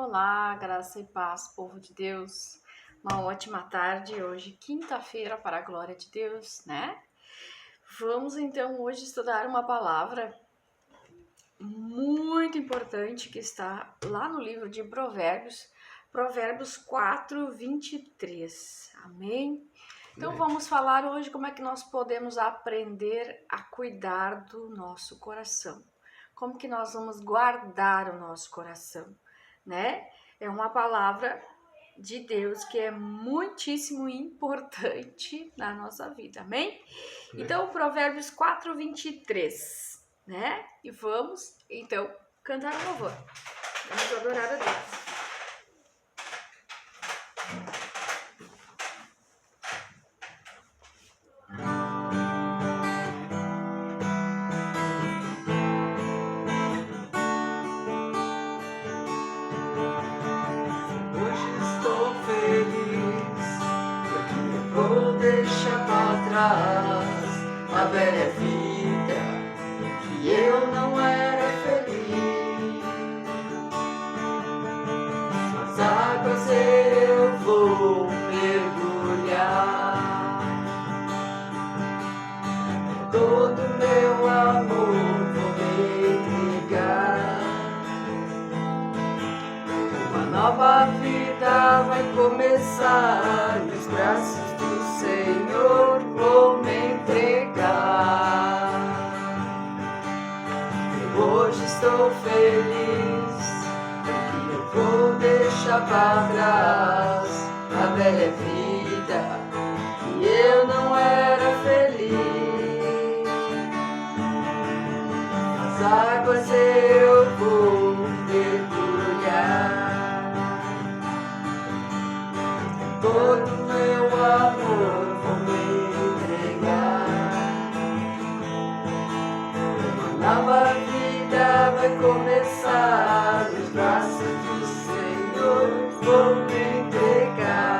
Olá, graça e paz, povo de Deus. Uma ótima tarde, hoje, quinta-feira, para a glória de Deus, né? Vamos então hoje estudar uma palavra muito importante que está lá no livro de Provérbios, Provérbios 4, 23. Amém? Então vamos falar hoje como é que nós podemos aprender a cuidar do nosso coração. Como que nós vamos guardar o nosso coração, né? É uma palavra de Deus que é muitíssimo importante na nossa vida, amém? Então, Provérbios 4, 23, né? E vamos, então, cantar um louvor. Vamos adorar a Deus. Vou deixar pra trás a velha vida que eu não era feliz. Nas águas eu vou mergulhar, todo meu amor vou me entregar. Uma nova vida vai começar nos braços do Senhor, vou me entregar. Eu hoje estou feliz, porque eu vou deixar para trás a velha vida que eu não era feliz. Nas águas eu vou mergulhar, todo meu amor vou me entregar. Uma nova vida vai começar nos braços do Senhor, vou me entregar.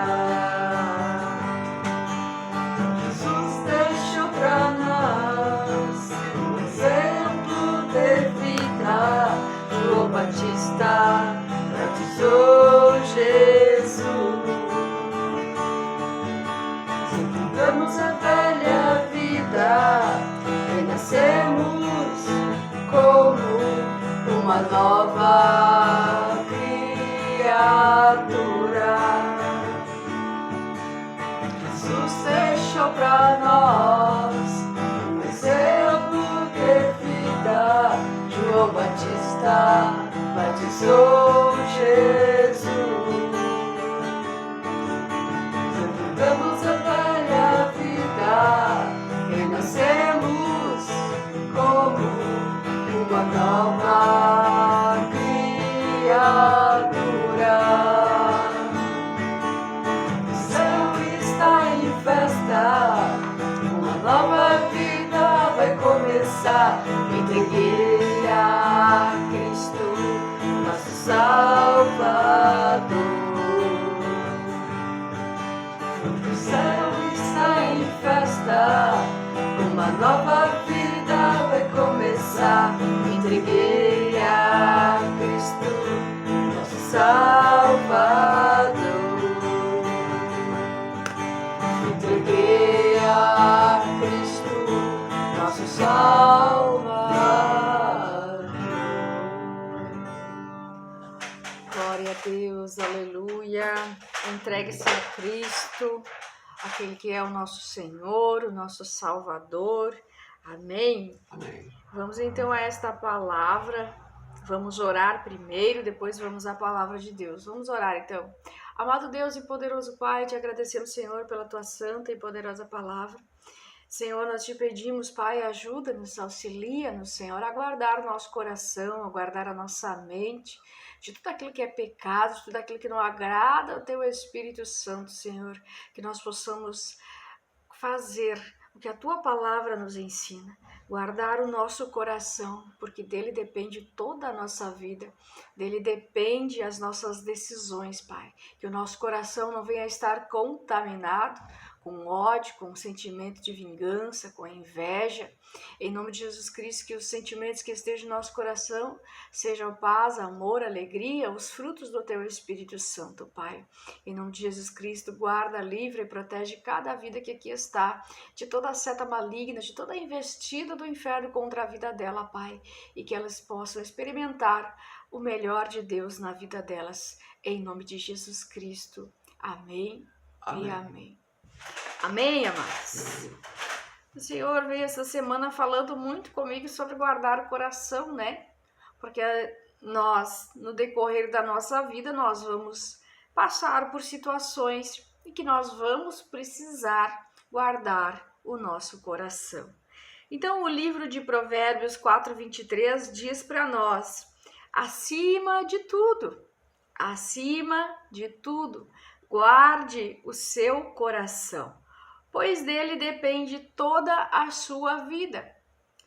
Jesus deixou pra nós um exemplo de vida. João Batista batizou Jesus. Vamos a velha vida, renascemos como uma nova criatura. Jesus deixou pra nós um exemplo de vida. João Batista batizou Jesus. Vamos a velha vida, renascemos como uma nova criatura. O céu está em festa, uma nova vida vai começar. Entreguei a Cristo, nosso Salvador. O céu está em festa, uma nova vida vai começar. Entreguei a Cristo, nosso Salvador. Entreguei a Cristo, nosso Salvador. Glória a Deus, aleluia. Entregue-se a Cristo, aquele que é o nosso Senhor, o nosso Salvador. Amém? Amém. Vamos então a esta palavra. Vamos orar primeiro, depois vamos à palavra de Deus. Vamos orar então. Amado Deus e poderoso Pai, te agradecemos, Senhor, pela tua santa e poderosa palavra. Senhor, nós te pedimos, Pai, ajuda-nos, auxilia-nos, Senhor, a guardar o nosso coração, a guardar a nossa mente, de tudo aquilo que é pecado, de tudo aquilo que não agrada ao Teu Espírito Santo, Senhor, que nós possamos fazer o que a Tua palavra nos ensina, guardar o nosso coração, porque dele depende toda a nossa vida, dele depende as nossas decisões, Pai, que o nosso coração não venha a estar contaminado com ódio, com sentimento de vingança, com inveja. Em nome de Jesus Cristo, que os sentimentos que estejam no nosso coração sejam paz, amor, alegria, os frutos do Teu Espírito Santo, Pai. Em nome de Jesus Cristo, guarda, livra e protege cada vida que aqui está, de toda seta maligna, de toda investida do inferno contra a vida dela, Pai, e que elas possam experimentar o melhor de Deus na vida delas, em nome de Jesus Cristo. Amém. Amém. E amém. Amém, amados? O Senhor veio essa semana falando muito comigo sobre guardar o coração, né? Porque nós, no decorrer da nossa vida, nós vamos passar por situações e que nós vamos precisar guardar o nosso coração. Então, o livro de Provérbios 4:23 diz para nós: acima de tudo, guarde o seu coração, pois dele depende toda a sua vida.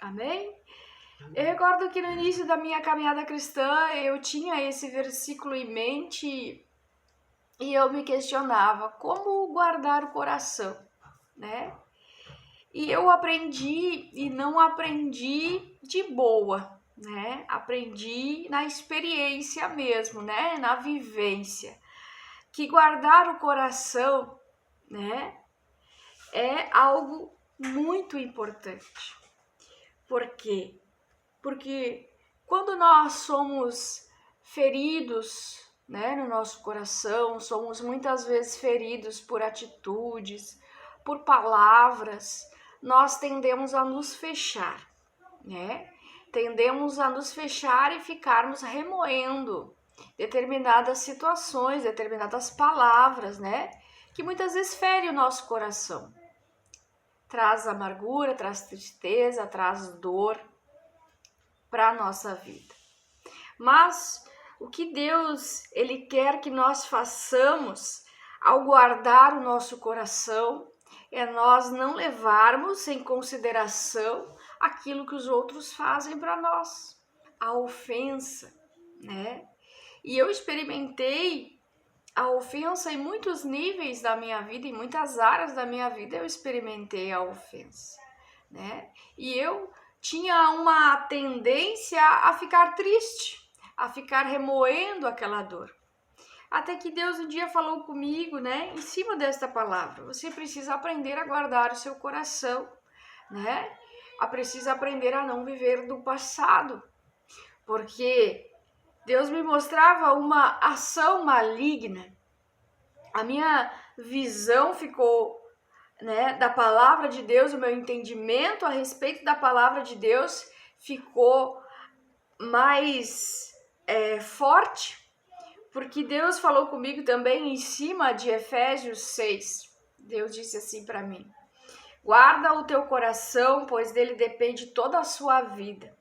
Amém? Eu recordo que no início da minha caminhada cristã eu tinha esse versículo em mente e eu me questionava como guardar o coração, né? E eu aprendi e não aprendi de boa, né? Aprendi na experiência mesmo, né? Na vivência. Que guardar o coração, né? É algo muito importante. Por quê? Porque quando nós somos feridos, né, no nosso coração, somos muitas vezes feridos por atitudes, por palavras, nós tendemos a nos fechar, né? Tendemos a nos fechar e ficarmos remoendo determinadas situações, determinadas palavras, né? Que muitas vezes ferem o nosso coração. Traz amargura, traz tristeza, traz dor para a nossa vida. Mas o que Deus, Ele quer que nós façamos ao guardar o nosso coração é nós não levarmos em consideração aquilo que os outros fazem para nós, a ofensa, né? E eu experimentei a ofensa em muitos níveis da minha vida, em muitas áreas da minha vida eu experimentei a ofensa, né? E eu tinha uma tendência a ficar triste, a ficar remoendo aquela dor. Até que Deus um dia falou comigo, né, em cima desta palavra: você precisa aprender a guardar o seu coração, né? Precisa aprender a não viver do passado, porque Deus me mostrava uma ação maligna. A minha visão ficou, né, da palavra de Deus, o meu entendimento a respeito da palavra de Deus ficou mais forte, porque Deus falou comigo também em cima de Efésios 6. Deus disse assim para mim: guarda o teu coração, pois dele depende toda a sua vida.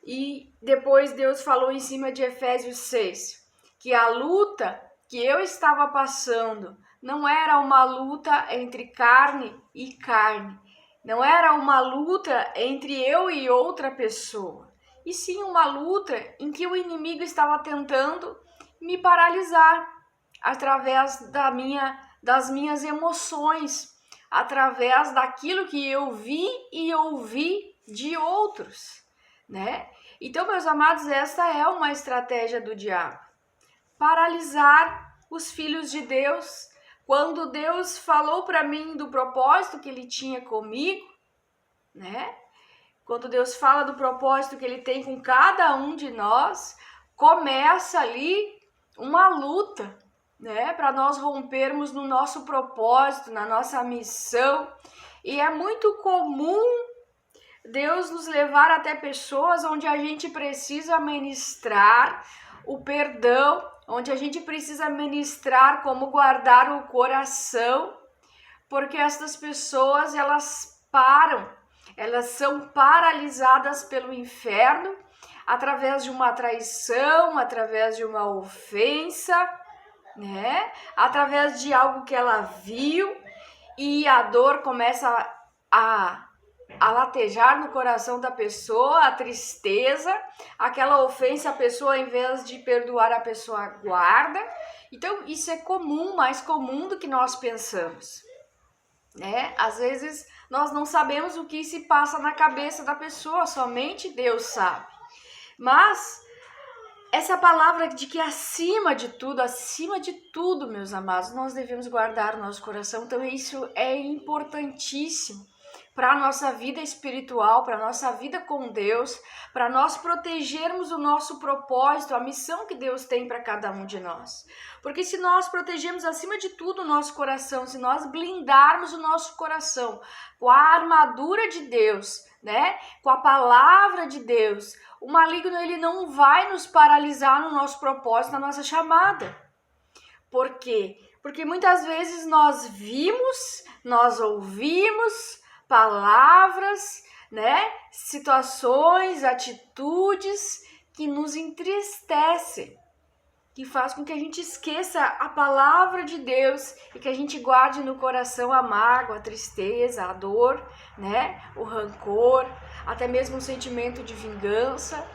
E depois Deus falou em cima de Efésios 6, que a luta que eu estava passando não era uma luta entre carne e carne, não era uma luta entre eu e outra pessoa, e sim uma luta em que o inimigo estava tentando me paralisar através das minhas emoções, através daquilo que eu vi e ouvi de outros, né? Então, meus amados, essa é uma estratégia do diabo. Paralisar os filhos de Deus. Quando Deus falou para mim do propósito que Ele tinha comigo, né? Quando Deus fala do propósito que Ele tem com cada um de nós, começa ali uma luta, né? Para nós rompermos no nosso propósito, na nossa missão. E é muito comum Deus nos levar até pessoas onde a gente precisa ministrar o perdão, onde a gente precisa ministrar como guardar o coração, porque essas pessoas, elas são paralisadas pelo inferno, através de uma traição, através de uma ofensa, né? Através de algo que ela viu, e a dor começa a latejar no coração da pessoa, a tristeza, aquela ofensa, a pessoa, em vez de perdoar, a pessoa guarda. Então, isso é comum, mais comum do que nós pensamos. né? Às vezes nós não sabemos o que se passa na cabeça da pessoa, somente Deus sabe. Mas essa palavra de que acima de tudo, meus amados, nós devemos guardar o nosso coração. Então isso é importantíssimo para a nossa vida espiritual, para a nossa vida com Deus, para nós protegermos o nosso propósito, a missão que Deus tem para cada um de nós. Porque se nós protegermos acima de tudo o nosso coração, se nós blindarmos o nosso coração com a armadura de Deus, né, com a palavra de Deus, o maligno ele não vai nos paralisar no nosso propósito, na nossa chamada. Por quê? Porque muitas vezes nós vimos, nós ouvimos palavras, né, situações, atitudes que nos entristecem, que faz com que a gente esqueça a palavra de Deus e que a gente guarde no coração a mágoa, a tristeza, a dor, né, o rancor, até mesmo um sentimento de vingança.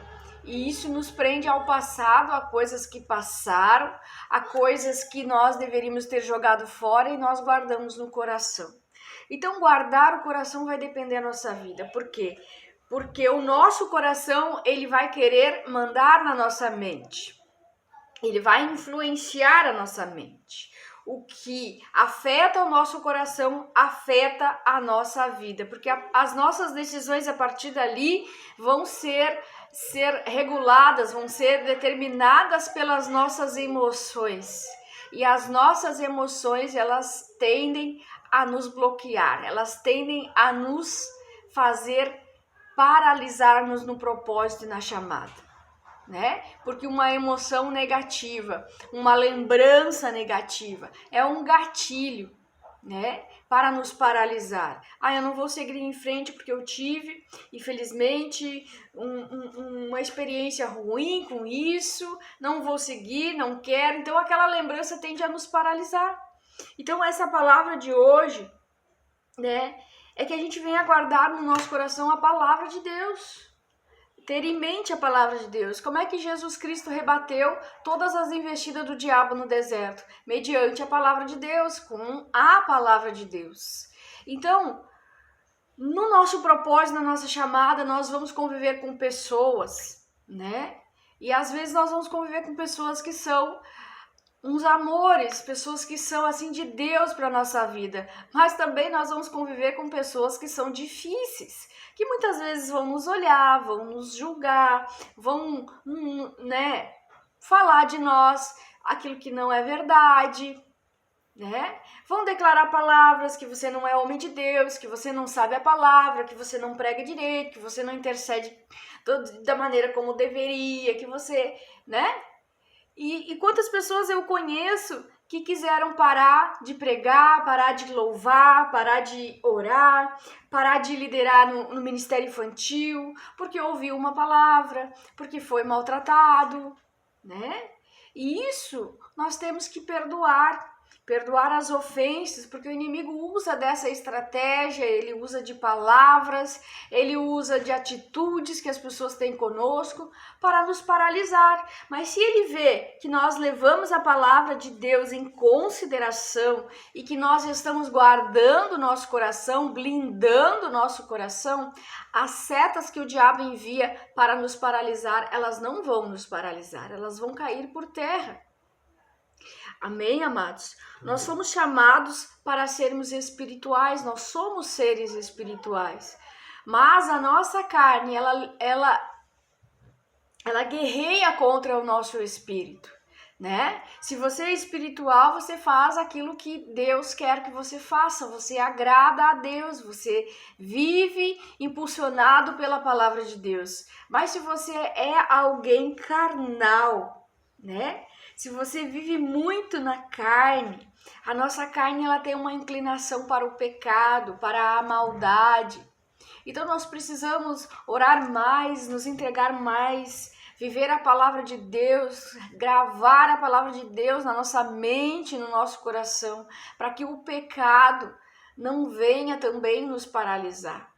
E isso nos prende ao passado, a coisas que passaram, a coisas que nós deveríamos ter jogado fora e nós guardamos no coração. Então, guardar o coração vai depender da nossa vida. Por quê? Porque o nosso coração, ele vai querer mandar na nossa mente. Ele vai influenciar a nossa mente. O que afeta o nosso coração afeta a nossa vida, porque as nossas decisões a partir dali vão ser reguladas, vão ser determinadas pelas nossas emoções. E as nossas emoções, elas tendem a nos bloquear, elas tendem a nos fazer paralisar-nos no propósito e na chamada. Né? Porque uma emoção negativa, uma lembrança negativa é um gatilho, né, para nos paralisar. Eu não vou seguir em frente porque eu tive, infelizmente, uma experiência ruim com isso, não vou seguir, não quero. Então aquela lembrança tende a nos paralisar. Então essa palavra de hoje, né, é que a gente venha guardar no nosso coração a palavra de Deus. Ter em mente a palavra de Deus. Como é que Jesus Cristo rebateu todas as investidas do diabo no deserto? Mediante a palavra de Deus, com a palavra de Deus. Então, no nosso propósito, na nossa chamada, nós vamos conviver com pessoas, né? E às vezes nós vamos conviver com pessoas que são uns amores, pessoas que são assim de Deus para nossa vida, mas também nós vamos conviver com pessoas que são difíceis, que muitas vezes vão nos olhar, vão nos julgar, vão, né, falar de nós aquilo que não é verdade, né? Vão declarar palavras que você não é homem de Deus, que você não sabe a palavra, que você não prega direito, que você não intercede da maneira como deveria, que você, né? E quantas pessoas eu conheço que quiseram parar de pregar, parar de louvar, parar de orar, parar de liderar no ministério infantil, porque ouviu uma palavra, porque foi maltratado, né? E isso nós temos que perdoar as ofensas, porque o inimigo usa dessa estratégia, ele usa de palavras, ele usa de atitudes que as pessoas têm conosco para nos paralisar. Mas se ele vê que nós levamos a palavra de Deus em consideração e que nós estamos guardando o nosso coração, blindando o nosso coração, as setas que o diabo envia para nos paralisar, elas não vão nos paralisar, elas vão cair por terra. Amém, amados? Nós somos chamados para sermos espirituais, nós somos seres espirituais. Mas a nossa carne, ela guerreia contra o nosso espírito, né? Se você é espiritual, você faz aquilo que Deus quer que você faça, você agrada a Deus, você vive impulsionado pela palavra de Deus. Mas se você é alguém carnal, né? Se você vive muito na carne, a nossa carne ela tem uma inclinação para o pecado, para a maldade. Então nós precisamos orar mais, nos entregar mais, viver a palavra de Deus, gravar a palavra de Deus na nossa mente, no nosso coração, para que o pecado não venha também nos paralisar.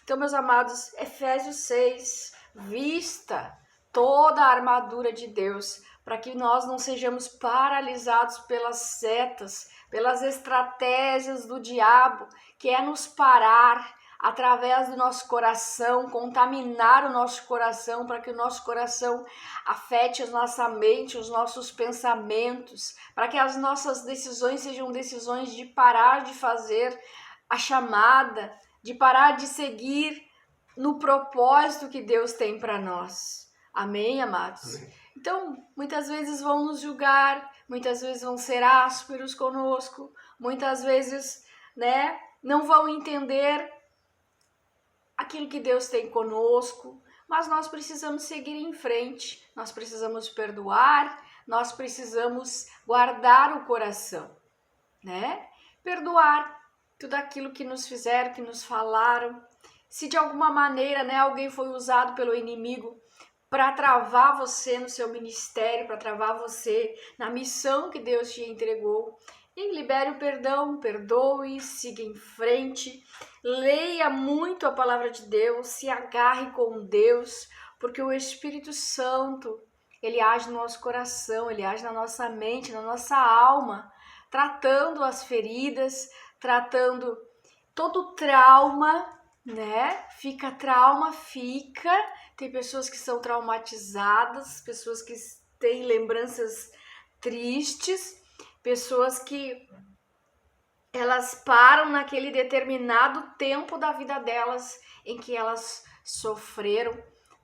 Então, meus amados, Efésios 6, vista toda a armadura de Deus, para que nós não sejamos paralisados pelas setas, pelas estratégias do diabo, que é nos parar através do nosso coração, contaminar o nosso coração, para que o nosso coração afete a nossa mente, os nossos pensamentos, para que as nossas decisões sejam decisões de parar de fazer a chamada, de parar de seguir no propósito que Deus tem para nós. Amém, amados? Amém. Então, muitas vezes vão nos julgar, muitas vezes vão ser ásperos conosco, muitas vezes, né, não vão entender aquilo que Deus tem conosco, mas nós precisamos seguir em frente, nós precisamos perdoar, nós precisamos guardar o coração, né? Perdoar tudo aquilo que nos fizeram, que nos falaram. Se de alguma maneira, né, alguém foi usado pelo inimigo para travar você no seu ministério, para travar você na missão que Deus te entregou, e libere o perdão, perdoe, siga em frente, leia muito a palavra de Deus, se agarre com Deus, porque o Espírito Santo, ele age no nosso coração, ele age na nossa mente, na nossa alma, tratando as feridas, tratando todo trauma, né? Fica. Tem pessoas que são traumatizadas, pessoas que têm lembranças tristes, pessoas que elas param naquele determinado tempo da vida delas em que elas sofreram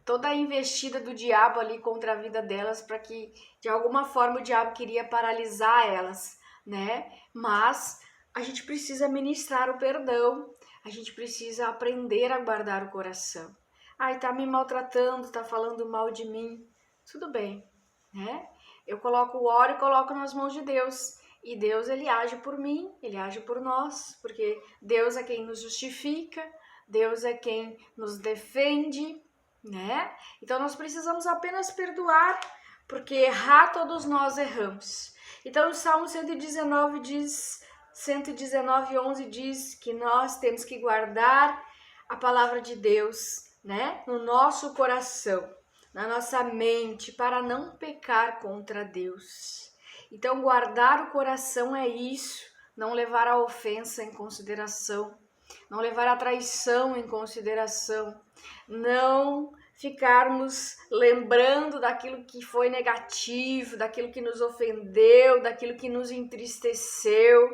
toda a investida do diabo ali contra a vida delas, para que de alguma forma o diabo queria paralisar elas, né? Mas a gente precisa ministrar o perdão, a gente precisa aprender a guardar o coração. Ai, tá me maltratando, tá falando mal de mim. Tudo bem, né? Eu coloco o óleo e coloco nas mãos de Deus. E Deus, ele age por mim, ele age por nós, porque Deus é quem nos justifica, Deus é quem nos defende, né? Então nós precisamos apenas perdoar, porque errar todos nós erramos. Então o Salmo 119 diz, 119:11 diz que nós temos que guardar a palavra de Deus, né, no nosso coração, na nossa mente, para não pecar contra Deus. Então, guardar o coração é isso, não levar a ofensa em consideração, não levar a traição em consideração, não ficarmos lembrando daquilo que foi negativo, daquilo que nos ofendeu, daquilo que nos entristeceu,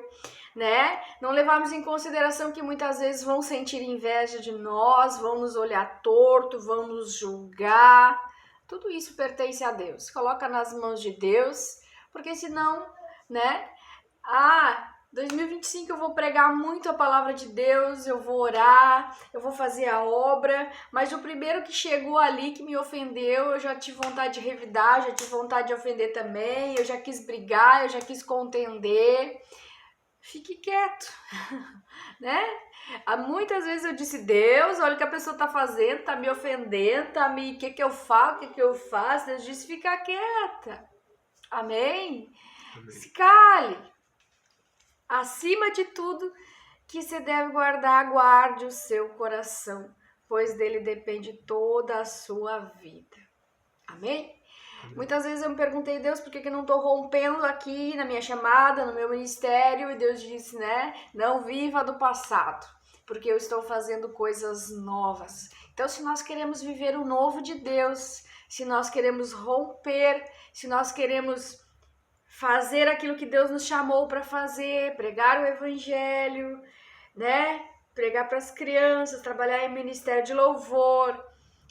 né? Não levarmos em consideração que muitas vezes vão sentir inveja de nós, vão nos olhar torto, vão nos julgar. Tudo isso pertence a Deus. Coloca nas mãos de Deus, porque senão, né? 2025 eu vou pregar muito a palavra de Deus, eu vou orar, eu vou fazer a obra, mas o primeiro que chegou ali que me ofendeu, eu já tive vontade de revidar, já tive vontade de ofender também, eu já quis brigar, eu já quis contender. Fique quieto, né? Muitas vezes eu disse, Deus, olha o que a pessoa tá fazendo, tá me ofendendo, tá me... O que eu falo, o que eu faço? Deus disse, fica quieta. Amém? Se cale. Acima de tudo que você deve guardar, guarde o seu coração, pois dele depende toda a sua vida. Amém? Muitas vezes eu me perguntei, Deus, por que eu não estou rompendo aqui na minha chamada, no meu ministério? E Deus disse, né? Não viva do passado, porque eu estou fazendo coisas novas. Então, se nós queremos viver o novo de Deus, se nós queremos romper, se nós queremos fazer aquilo que Deus nos chamou para fazer, pregar o evangelho, né? Pregar para as crianças, trabalhar em ministério de louvor,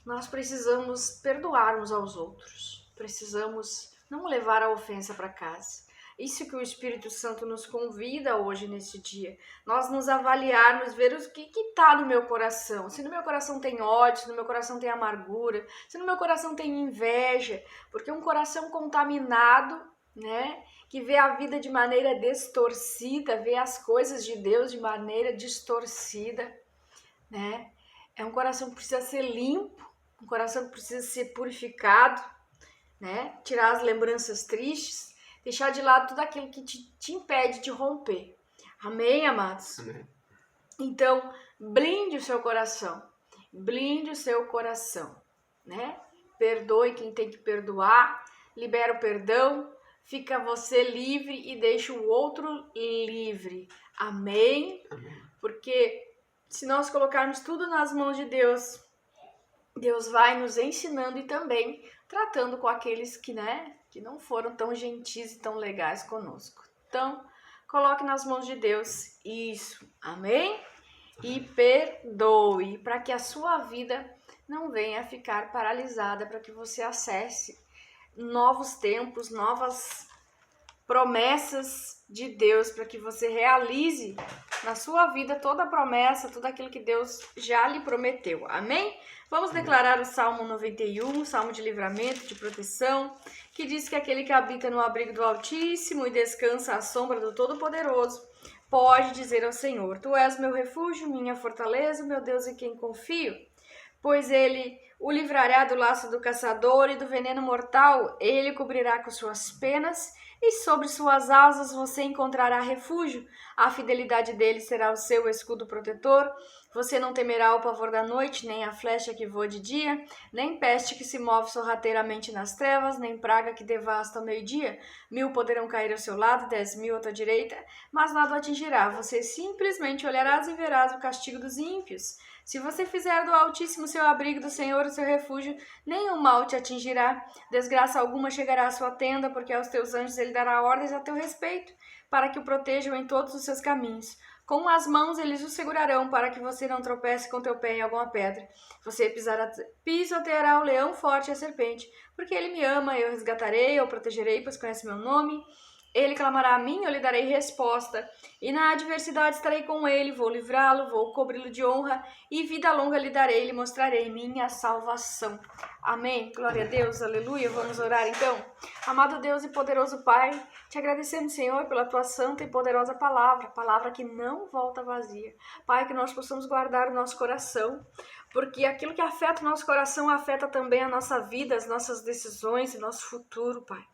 nós precisamos perdoar uns aos outros. Precisamos não levar a ofensa para casa. Isso que o Espírito Santo nos convida hoje nesse dia. Nós nos avaliarmos, ver o que está no meu coração. Se no meu coração tem ódio, se no meu coração tem amargura, se no meu coração tem inveja. Porque um coração contaminado, né, que vê a vida de maneira distorcida, vê as coisas de Deus de maneira distorcida, né? É um coração que precisa ser limpo, um coração que precisa ser purificado, né? Tirar as lembranças tristes, deixar de lado tudo aquilo que te impede de romper. Amém, amados? Amém. Então, blinde o seu coração, né? Perdoe quem tem que perdoar, libera o perdão, fica você livre e deixa o outro livre. Amém? Porque se nós colocarmos tudo nas mãos de Deus, Deus vai nos ensinando e também tratando com aqueles que não foram tão gentis e tão legais conosco. Então, coloque nas mãos de Deus isso, amém? E perdoe, para que a sua vida não venha a ficar paralisada, para que você acesse novos tempos, novas promessas de Deus, para que você realize na sua vida toda a promessa, tudo aquilo que Deus já lhe prometeu, amém? Vamos declarar o Salmo 91, Salmo de livramento, de proteção, que diz que aquele que habita no abrigo do Altíssimo e descansa à sombra do Todo-Poderoso, pode dizer ao Senhor: Tu és meu refúgio, minha fortaleza, meu Deus em quem confio. Pois ele o livrará do laço do caçador e do veneno mortal, ele cobrirá com suas penas, e sobre suas asas você encontrará refúgio. A fidelidade dele será o seu escudo protetor. Você não temerá o pavor da noite, nem a flecha que voa de dia, nem peste que se move sorrateiramente nas trevas, nem praga que devasta ao meio-dia. 1000 poderão cair ao seu lado, 10.000 à tua direita, mas nada o atingirá. Você simplesmente olharás e verás o castigo dos ímpios. Se você fizer do Altíssimo seu abrigo, do Senhor o seu refúgio, nenhum mal te atingirá. Desgraça alguma chegará à sua tenda, porque aos teus anjos ele dará ordens a teu respeito, para que o protejam em todos os seus caminhos. Com as mãos eles o segurarão, para que você não tropece com teu pé em alguma pedra. Você pisoteará o leão forte e a serpente, porque ele me ama, eu resgatarei, eu protegerei, pois conhece meu nome. Ele clamará a mim, eu lhe darei resposta. E na adversidade estarei com ele, vou livrá-lo, vou cobri-lo de honra, e vida longa lhe darei, lhe mostrarei minha salvação. Amém. Glória a Deus, aleluia. Vamos orar então. Amado Deus e poderoso Pai, te agradecemos, Senhor, pela tua santa e poderosa palavra que não volta vazia. Pai, que nós possamos guardar o nosso coração, porque aquilo que afeta o nosso coração afeta também a nossa vida, as nossas decisões e nosso futuro, Pai.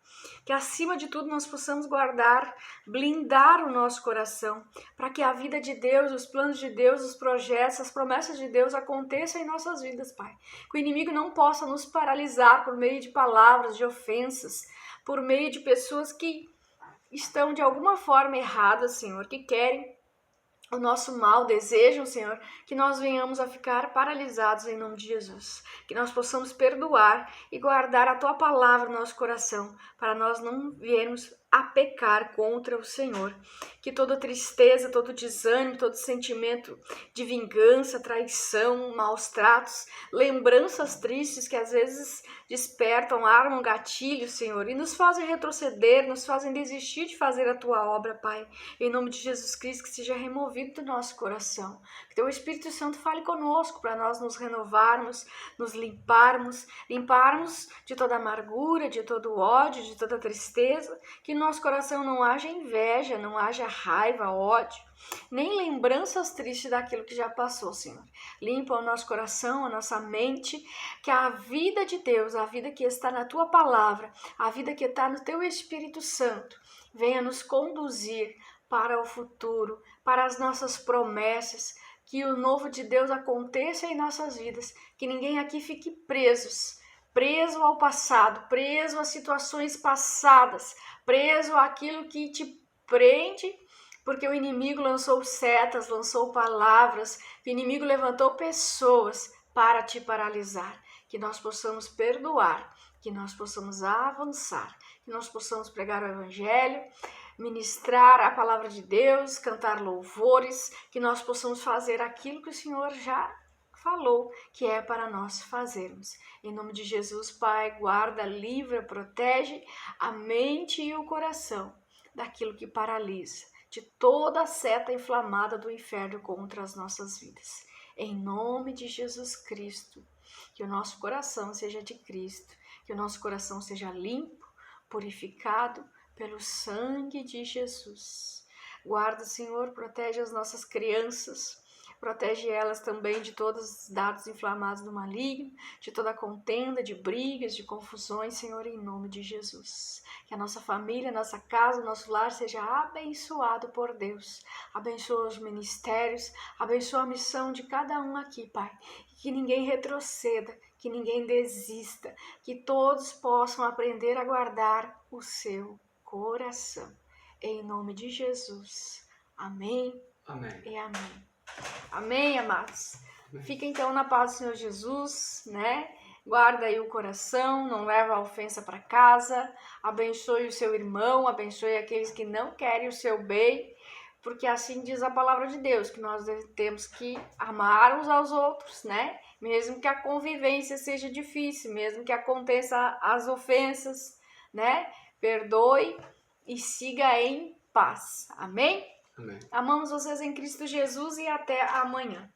Que acima de tudo nós possamos guardar, blindar o nosso coração, para que a vida de Deus, os planos de Deus, os projetos, as promessas de Deus aconteçam em nossas vidas, Pai. Que o inimigo não possa nos paralisar por meio de palavras, de ofensas, por meio de pessoas que estão de alguma forma erradas, Senhor, que querem o nosso mal, desejam, Senhor, que nós venhamos a ficar paralisados em nome de Jesus. Que nós possamos perdoar e guardar a Tua palavra no nosso coração, para nós não viermos a pecar contra o Senhor. Que toda tristeza, todo desânimo, todo sentimento de vingança, traição, maus tratos, lembranças tristes que às vezes despertam, armam gatilhos, Senhor, e nos fazem retroceder, nos fazem desistir de fazer a Tua obra, Pai. Em nome de Jesus Cristo, que seja removido do nosso coração. Que Teu Espírito Santo fale conosco para nós nos renovarmos, nos limparmos de toda amargura, de todo ódio, de toda tristeza. Que no nosso coração não haja inveja, não haja raiva, ódio, nem lembranças tristes daquilo que já passou, Senhor. Limpa o nosso coração, a nossa mente, que a vida de Deus, a vida que está na Tua palavra, a vida que está no Teu Espírito Santo, venha nos conduzir para o futuro, para as nossas promessas, que o novo de Deus aconteça em nossas vidas, que ninguém aqui fique preso ao passado, preso a situações passadas, preso àquilo que te prende, porque o inimigo lançou setas, lançou palavras, o inimigo levantou pessoas para te paralisar. Que nós possamos perdoar, que nós possamos avançar, que nós possamos pregar o Evangelho, ministrar a palavra de Deus, cantar louvores, que nós possamos fazer aquilo que o Senhor já falou que é para nós fazermos. Em nome de Jesus, Pai, guarda, livra, protege a mente e o coração daquilo que paralisa, de toda a seta inflamada do inferno contra as nossas vidas. Em nome de Jesus Cristo, que o nosso coração seja de Cristo, que o nosso coração seja limpo, purificado pelo sangue de Jesus. Guarda, Senhor, protege as nossas crianças, protege elas também de todos os dardos inflamados do maligno, de toda contenda, de brigas, de confusões, Senhor, em nome de Jesus. Que a nossa família, a nossa casa, o nosso lar seja abençoado por Deus. Abençoa os ministérios, abençoa a missão de cada um aqui, Pai. Que ninguém retroceda, que ninguém desista, que todos possam aprender a guardar o seu coração. Em nome de Jesus. Amém. Amém. E amém. Amém, amados. Fica então na paz do Senhor Jesus, né? Guarda aí o coração, não leva a ofensa para casa, abençoe o seu irmão, abençoe aqueles que não querem o seu bem, porque assim diz a palavra de Deus, que nós temos que amar uns aos outros, né? Mesmo que a convivência seja difícil, mesmo que aconteça as ofensas, né? Perdoe e siga em paz. Amém? Amém. Amamos vocês em Cristo Jesus e até amanhã.